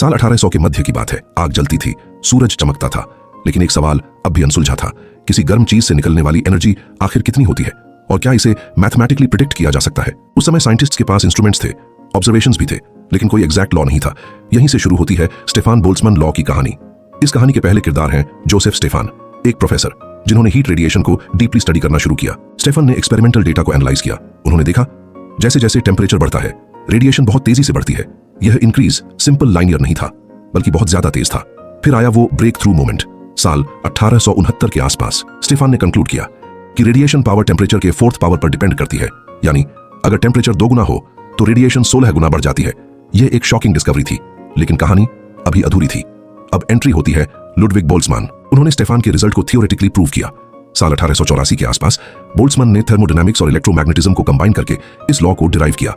साल 1800 के मध्य की बात है। आग जलती थी, सूरज चमकता था, लेकिन एक सवाल अब भी अनसुलझा था। किसी गर्म चीज से निकलने वाली एनर्जी आखिर कितनी होती है और क्या इसे मैथमेटिकली प्रिडिक्ट किया जा सकता है? उस समय साइंटिस्ट्स के पास इंस्ट्रूमेंट्स थे, ऑब्जर्वेशंस भी थे, लेकिन कोई एग्जैक्ट लॉ नहीं था। यहीं से शुरू होती है स्टेफान बोल्ट्जमैन लॉ की कहानी। इस कहानी के पहले किरदार हैं जोसेफ स्टेफान, एक प्रोफेसर जिन्होंने हीट रेडिएशन को डीपली स्टडी करना शुरू किया। स्टेफान ने एक्सपेरिमेंटल डेटा को एनालाइज किया। उन्होंने देखा जैसे जैसे टेम्परेचर बढ़ता है, रेडिएशन बहुत तेजी से बढ़ती है। यह इंक्रीज सिंपल लाइनियर नहीं था, बल्कि बहुत ज्यादा तेज था। फिर आया वो ब्रेक थ्रू मोमेंट। साल 1869 के आसपास स्टेफान ने कंक्लूड किया कि रेडिएशन पावर टेम्परेचर के 4th पावर पर डिपेंड करती है, यानी अगर टेम्परेचर 2 गुना हो तो रेडिएशन 16 गुना बढ़ जाती है। यह एक शॉकिंग डिस्कवरी थी, लेकिन कहानी अभी अधूरी थी। अब एंट्री होती है लुडविग बोल्ट्जमैन। उन्होंने स्टेफान के रिजल्ट को थियोरेटिकली प्रूव किया। साल 1884 के आसपास बोल्ट्जमैन ने थर्मोडायनामिक्स और इलेक्ट्रोमैग्नेटिज्म को कंबाइन करके इस लॉ को डिराइव किया।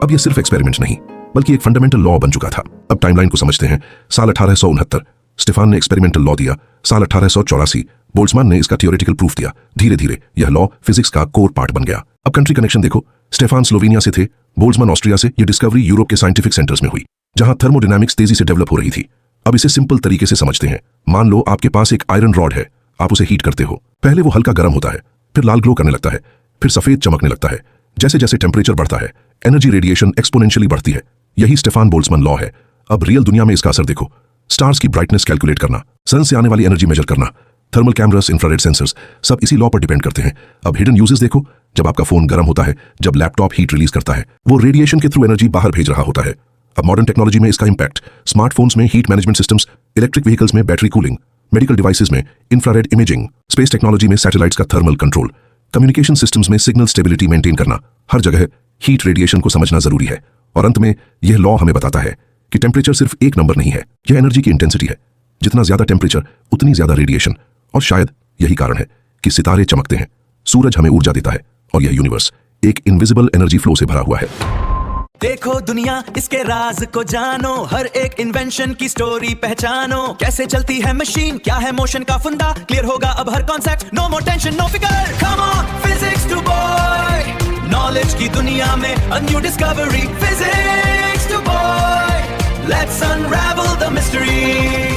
अब यह सिर्फ एक्सपेरिमेंट नहीं, बल्कि एक फंडामेंटल लॉ बन चुका था। अब टाइमलाइन को समझते हैं। साल 1869 स्टेफान ने एक्सपेरिमेंटल लॉ दिया। साल 1884 बोल्ट्जमैन ने इसका थियोरेटिकल प्रूफ दिया। धीरे धीरे यह लॉ फिजिक्स का कोर पार्ट बन गया। अब कंट्री कनेक्शन देखो। स्टेफान स्लोवेनिया से थे, बोल्ट्जमैन ऑस्ट्रिया से। यह डिस्कवरी यूरोप के साइंटिफिक सेंटर्स में हुई, जहां थर्मोडायनामिक्स तेजी से डेवलप हो रही थी। अब इसे सिंपल तरीके से समझते हैं। मान लो आपके पास एक आयरन रॉड है, आप उसे हीट करते हो। पहले वो हल्का गर्म होता है, फिर लाल ग्लो करने लगता है, फिर सफेद चमकने लगता है। जैसे जैसे टेम्परेचर बढ़ता है, एनर्जी रेडिएशन एक्सपोनेंशियली बढ़ती है। यही स्टेफान बोल्ट्जमैन लॉ है। अब रियल दुनिया में इसका असर देखो। स्टार्स की ब्राइटनेस कैलकुलेट करना, सन से आने वाली एनर्जी मेजर करना, थर्मल कैमरास, इंफ्रारेड सेंसर्स, सब इसी लॉ पर डिपेंड करते हैं। अब हिडन यूजेस देखो। जब आपका फोन गर्म होता है, जब लैपटॉप हीट रिलीज करता है, वो रेडिएशन के थ्रू एनर्जी बाहर भेज रहा होता है। अब मॉडर्न टेक्नोलॉजी में इसका इंपैक्ट, स्मार्टफोन्स में heat management systems, electric vehicles में बैटरी कूलिंग, मेडिकल डिवाइसेस में इंफ्रारेड इमेजिंग, स्पेस टेक्नोलॉजी में सैटेलाइट्स का थर्मल कंट्रोल, कम्युनिकेशन सिस्टम्स में सिग्नल स्टेबिलिटी मेंटेन करना। हर जगह हीट रेडिएशन को समझना जरूरी है। और अंत में यह लॉ हमें बताता है कि टेम्परेचर सिर्फ एक नंबर नहीं है, यह एनर्जी की इंटेंसिटी है। जितना ज्यादा टेम्परेचर, उतनी ज्यादा रेडिएशन। और शायद यही कारण है कि सितारे चमकते हैं, सूरज हमें ऊर्जा देता है, और यह यूनिवर्स एक इनविजिबल एनर्जी फ्लो से भरा हुआ है। देखो दुनिया, इसके राज को जानो, हर एक इन्वेंशन की स्टोरी पहचानो। कैसे चलती है मशीन, क्या है मोशन का फंडा, क्लियर होगा अब हर concept. No more tension, no फिकर, come on physics to boy. Knowledge की दुनिया में a new discovery, physics to boy. Let's unravel the mystery.